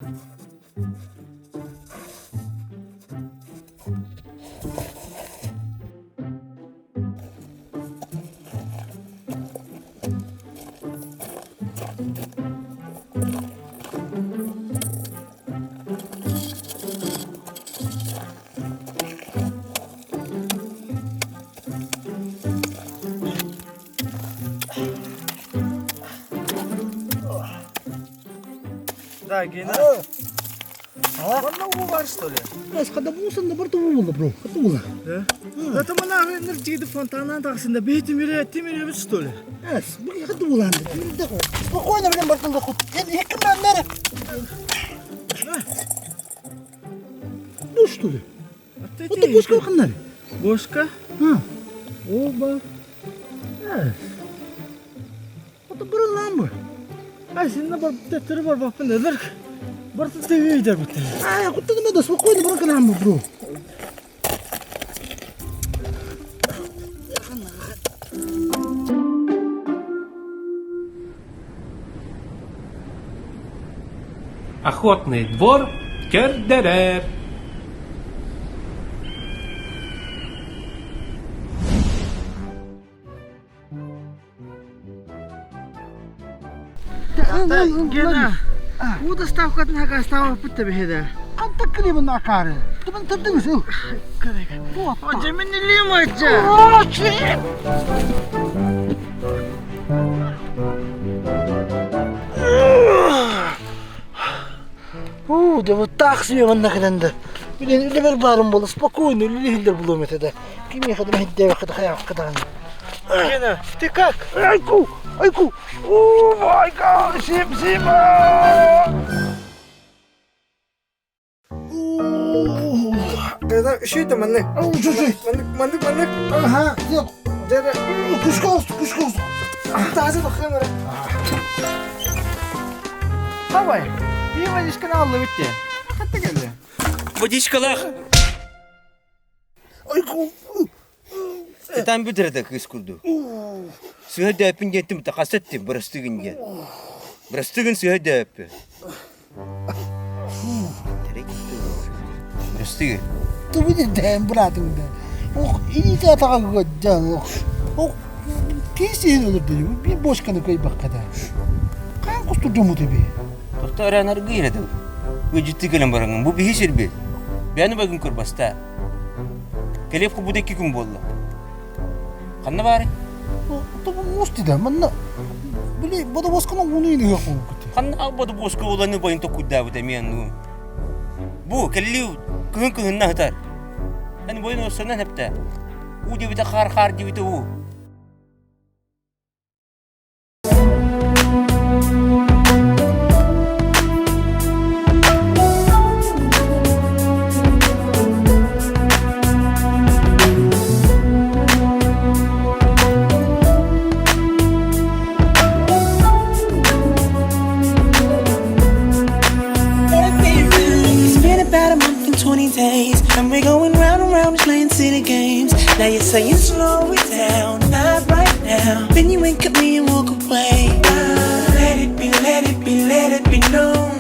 Да, Гена. Wannan bu var işte öyle. Mas kada bulsan da bartu buldu bro. Kada buldu. Это мы на энергии фонтана таксында бетим yürüyüp işte öyle. Yes, bu kada buldu. Спокойно блин бартун да хут. Я кемden nere? Ну что ли? Вот ты пушка kanlar. Boşka? Ha. Oba. Yes. O da burun lan bu. Ay senin de bir var bakın nedir? Bartu seviyor gider bu tane. А, куда ты надо спокойно бро канам бро. Охотный двор Кердерер. Gena. Bu da stavkat naka stavak bitti bir hede. Anta klimin akarı. Tuman tabdın mısın? O ceminliği mi açacak? Aa, çiğ. Да вот так себе ваннахланда. Блин, или вербаром было спокойно, или лихлер было метода. Кем я ходил на девах, когда я вкадан. Gena, ты как? Айку, айку. О, май гад, Сима. Gena üşüydüm anne. Ау, жой. Mandık. Ага, нет. Dere. Кушка. Taze bakayım ara. Havay. Bir valizkini aldı bitti. Hatta geldi. Водичкалах. Айку. Там бүдірді кыз күрді. Суға дөпін кеттім тақасетті бұрыстығынге. Бұрыстығын суға дөпі. Бұрыстығы. Ты будешь дэм, брат, да. Ох, иди ты атаға жан. Ох, кейсен olur diyor. Bir boşkanı koy bak kadar. Kan kusturdu mu tabi? Тоқта аранар ғирады. Өжітті кілім барыңын. Бұл бейі сербе. Бәні бағын көрбаста. Келеп құбуды 2 күн болды. Қанна бары? Tabi musti da. Manna. Bili, bada boşkanı onu yine yok mu? Қанна бұды босқа оланы бойын тоқуды бұда мен. Бұл кәлі күн нағытар. Әні бойын осынан әпті. У дебіті қар дебіті у. About a month and 20 days, and we're going round and round playing silly games. Now you're saying slow it down, not right now. Then you wink at me and walk away. Let it be known.